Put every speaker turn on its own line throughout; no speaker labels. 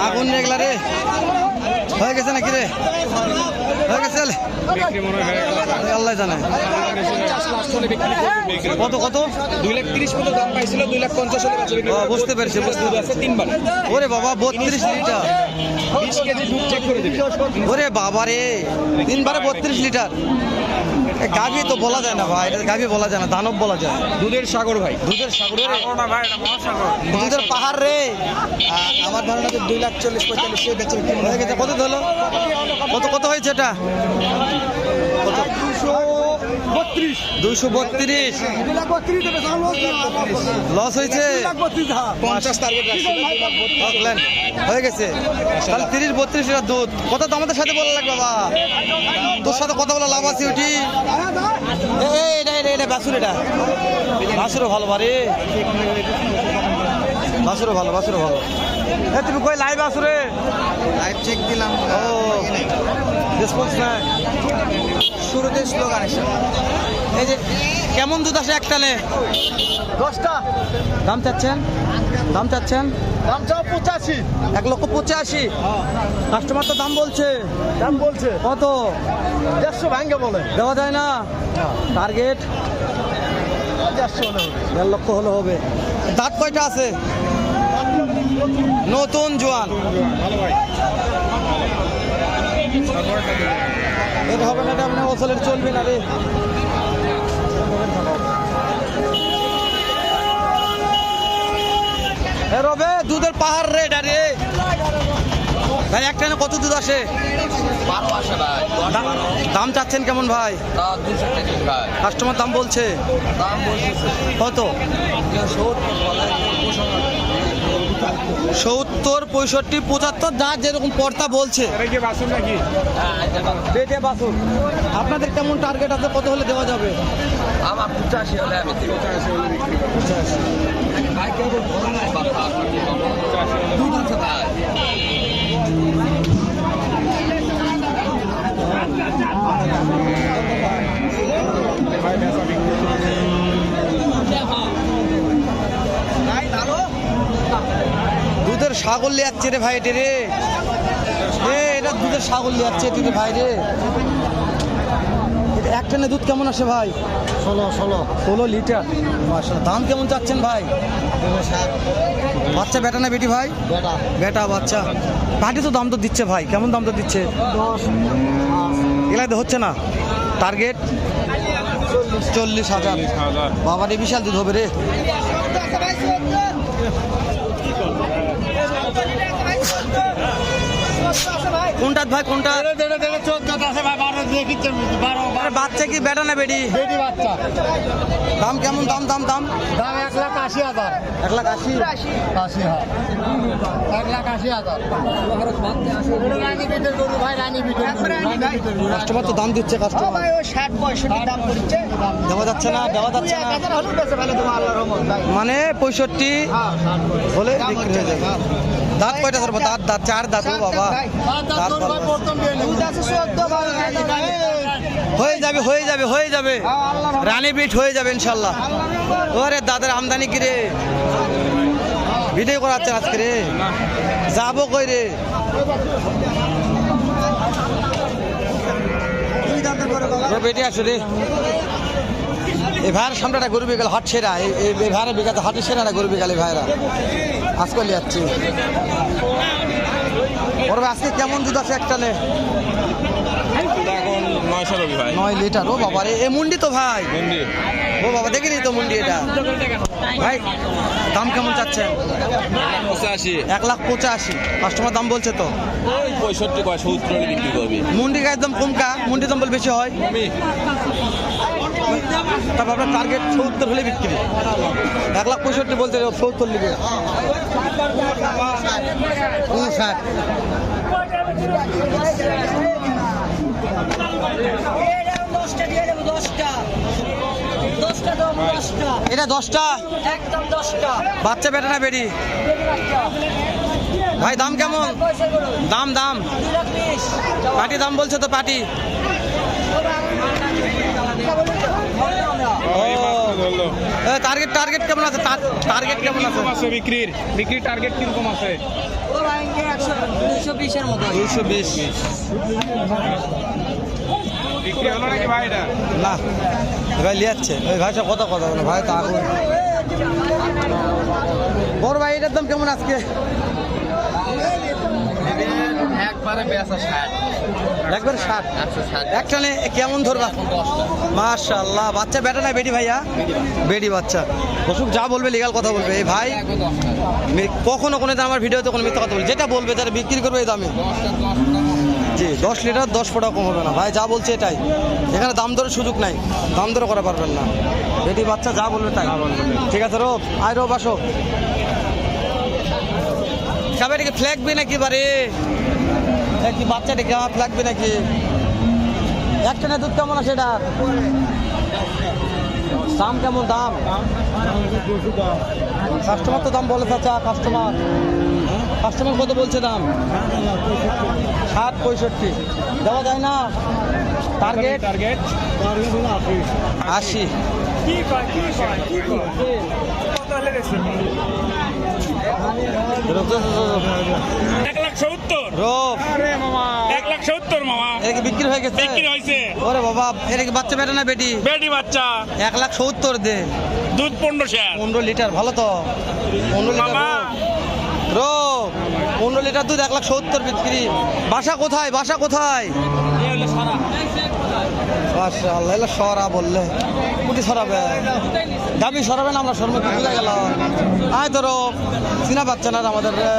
আগুন মেঘলা রে, হয়ে গেছে নাকি রে? হয়ে গেছে, আল্লাহ জানে। কত কত?
2,30,000 পর্যন্ত দাম পাইছিল, 2,50,000
বুঝতে পেরেছি, বুঝতে পেরেছি।
3বার।
ওরে বাবা, 32 লিটার,
20 কেজি দুধ চেক করে দিবে।
ওরে বাবা রে, 3 বারে 32 লিটার। গাভী তো বলা যায় না ভাই, এটা গাভী বলা যায় না, দানব বলা যায়।
দুধের সাগর ভাই,
দুধের সাগর রে, দুধের পাহাড় রে।
আমার ধারণা 2,40,45 বেচে বিক্রি
হয়ে গেছে। কত হলো? কত কত হয়েছে এটা? কত? 232। লস হয়েছে,
50 টার্গেট রাখছে।
রাখলেন। হয়ে গেছে তাহলে 30-32 লিটার দুধ। কত তো আমাদের সাথে বলা লাগবে বাবা, তোর সাথে কথা বলা লাভ আছে ওটি। এটা বাসুর, এটা বাসুরও ভালো বারে, বাসুরও ভালো, বাসুরও ভালো। তুমি কই লাইভ আসুরে?
লাইভ চেক দিলাম।
ও রেসপন্স নাই,
শুরুতে স্লোগান এসে।
এই যে কেমন দুধ আসে একটানে?
10টা।
দাম চাচ্ছেন? দাম চাচ্ছেন?
দাম চাও 85।
1,85,000। কাস্টমার তো দাম বলছে।
দাম বলছে
কত?
150 ভাঙ্গে বলে।
দেওয়া যায় না? টার্গেট
150 হলে হবে।
1.5 লক্ষ হলে হবে। দাঁত কয়টা আছে? নতুন জোয়ান।
ভালো ভাই।
এটা হবে না, এটা আপনার ওসলের চলবে না রে। রবে দুধের পাহাড় রে, এটা রে ভাই। একটানে কত দুধ আসে?
12 আসে ভাই।
দাম চাচ্ছেন কেমন ভাই?
200 টাকা ভাই।
কাস্টমার দাম বলছে
দাম বলতেছে
কত? 70, 65, 75, যা যেরকম পর্তা বলছে। পেটে বাসুর। আপনাদের কেমন টার্গেট আছে? কত হলে দেওয়া যাবে?
আমার 85 হলে আমি দেব। ভাই কেউ দুধ আছে ভাই।
দুধের ছাগল লিয়াচ্ছে রে ভাই, এটা রে এটা দুধের ছাগল লিয়াচ্ছে এটা রে ভাই রে। এটা একটানে দুধ কেমন আসে ভাই? 16 লিটার। মাশাআল্লাহ। দাম কেমন চাচ্ছেন ভাই? বাচ্চা বেটা না বেটি ভাই? বেটা বাচ্চা। পাটি তো দাম তো দিচ্ছে ভাই, কেমন দাম তো দিচ্ছে?
10।
এগুলা তো হচ্ছে না। টার্গেট 40,000। বাবা রে, বিশাল দুধ হবে রে। কোনটা ভাই, কোনটা? বাচ্চা কি বেটা না বেটি?
বাচ্চা।
দাম কেমন? দাম দাম দাম
দাম 1,80,000।
1,80,000।
80, হ্যাঁ 1,80,000। রানী বিটের গরু ভাই, রানী বিটের গরু।
কাস্টমার তো দাম দিচ্ছে, কাস্টমার
60-65 দাম করছে।
দেওয়া যাচ্ছে না, দেওয়া যাচ্ছে না। মানে 65 হলে বিক্রি হয়ে যাবে। দাঁত কয়টা ধরবো? দাঁত 4 দাঁত। ও বাবা, দাঁত হয়ে যাবে, হয়ে যাবে, হয়ে যাবে। রানী বিট হয়ে যাবে ইনশাল্লাহ। ওরে দাদার আমদানি কি রে? ভিডিও করাচ্ছে আজকে রে, যাবো কই রে? বেটে আসো রে। এই ভাইয়ের সামনে একটা গরু বিকাল হাট সেরা, এই ভাইয়ের বিকাল হাটের সেরা একটা গরু বিকাল। এই ভাইরা আজকে যাচ্ছি। আজকে কেমন দুধ আছে একটানে?
এখন 900 রবি ভাই।
9 লিটার। ও বাবা রে, এ মুন্ডি তো ভাই। ও বাবা, দেখিনি তো মুন্ডি এটা ভাই। দাম কেমন চাচ্ছেন?
85।
1,85,000। কাস্টমার দাম বলছে তো
65 কয় 70 বিক্রি করবি।
মুন্ডি একদম কমকা, মুন্ডি দাম বল বেশি হয়। তারপর আপনার টার্গেট 70 হলে বিক্রি। 1,65,000 বলতে 70 লিখে 59। এটা 10টা। বাচ্চা বেটা না বেটি ভাই? দাম কেমন? দাম দাম পাটি দাম বলছে তো, পাটি। ও টার্গেট টার্গেট কেমন আছে টার্গেট কেমন আছে?
আছে বিক্রির টার্গেট কিরকম আছে?
220-এর মতো।
220
বিক্রি হলো নাকি ভাই এটা?
না ভাই লিয়াচ্ছে ওই ভাইটা কথা বলে ভাই তা আগুন। বড় ভাই এটার দাম কেমন আজকে?
একবারে বেচা 60
একবার 60
160
একটানে কেমন ধরবা?
10টা
মাশাআল্লাহ বাচ্চা বেটা না বেটি ভাইয়া? বেটি বাচ্চা। দর্শক যা বলবে লিগাল কথা বলবে এই ভাই
একবার 10
কখনো কোনো দিন আমার ভিডিওতে কোনো মিথ্যা কথা বলবে যেটা বলবে যারা বিক্রি করবে এই দামে।
10
জি 10 লিটার 10 ফোঁটা কম হবে না ভাই যা বলছে এটাই। এখানে দাম দরের সুযোগ নাই, দাম দরে করা পারবেন না। বেটি বাচ্চা যা বলবে তাই। ঠিক আছে রোব আয় রোব আসো। সবাই এটাকে ফ্ল্যাগবে নাকি বারে কি বাচ্চা ডেকে আমার ফ্ল্যাগবে নাকি? একটানে দুধ কেমন আছে এটা? দাম কেমন দাম? কাস্টমার তো দাম বলে চাচা কাস্টমার কত বলছে দাম? 60-65 দেওয়া যায় না? Target
target
80। রোব
1,70,000 মামা
এটা কি বিক্রি হয়ে গেছে?
বিক্রি হয়েছে
ওরে বাবা এটা কি বাচ্চা বেটা না বেটি?
বেটি বাচ্চা
1,70,000 দে।
দুধ 15 শেয়ার
15 লিটার ভালো তো 15 লিটার
মামা
রোব 15 লিটার দুধ 1,70,000 বিক্রি। বাসা কোথায় বাসা কোথায়? মাশাআল্লাহ এলা সরা বললে কুটি সরাবে দাবি সরাবেন আমরা সরমতি ভুলে গেল। আয় ধরো চিনা বাচ্চা না আমাদের রে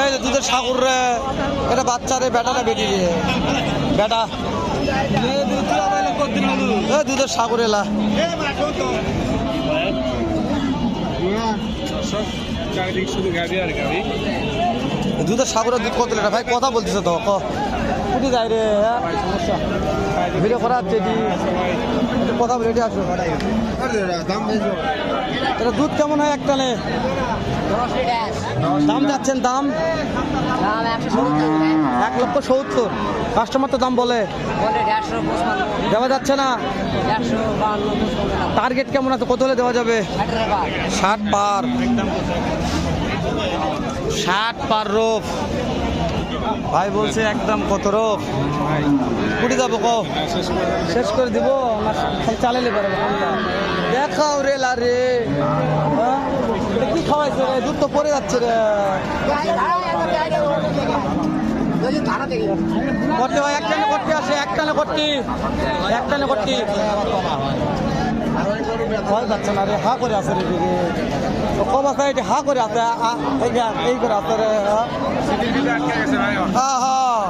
এই যে দুধের সাগর রে এটা বাচ্চা রে বেটা না বেটি রে বেটা এই দুধের সাগর এলা
চারিদিক শুধু গাড়ি আর গাড়ি।
দুধের সাগরের দুধ কত লিটার ভাই কথা বলতেছে তো কুটি যায় রে সমস্যা ভিডিও করা হচ্ছে কথা বলে রেডি আসো। এটা দুধ কেমন হয় একটানে?
10 লিটার।
দাম যাচ্ছেন দাম
দাম 170।
1,70,000 কাস্টমার তো দাম বলে
বলে 150
দেওয়া যাচ্ছে না।
152
টার্গেট কেমন আছে কত হলে দেওয়া যাবে? 60 পার 60 পার রোপ ভাই বলছে একদম কত রোপ কুড়ি যাবো কো শেষ করে দিব না খালি চালালে পারবো দেখাও রে লা রে হ্যাঁ? এটা কি খাওয়াইছে রে দুধ তো পড়ে যাচ্ছে রে করতে হয় একটানে করতে আসে একটানে করতে ভয় পাচ্ছে না রে হা করে আছে রে দিকে কম আছে এটা হা করে আছে এই করে আছে রে হ্যাঁ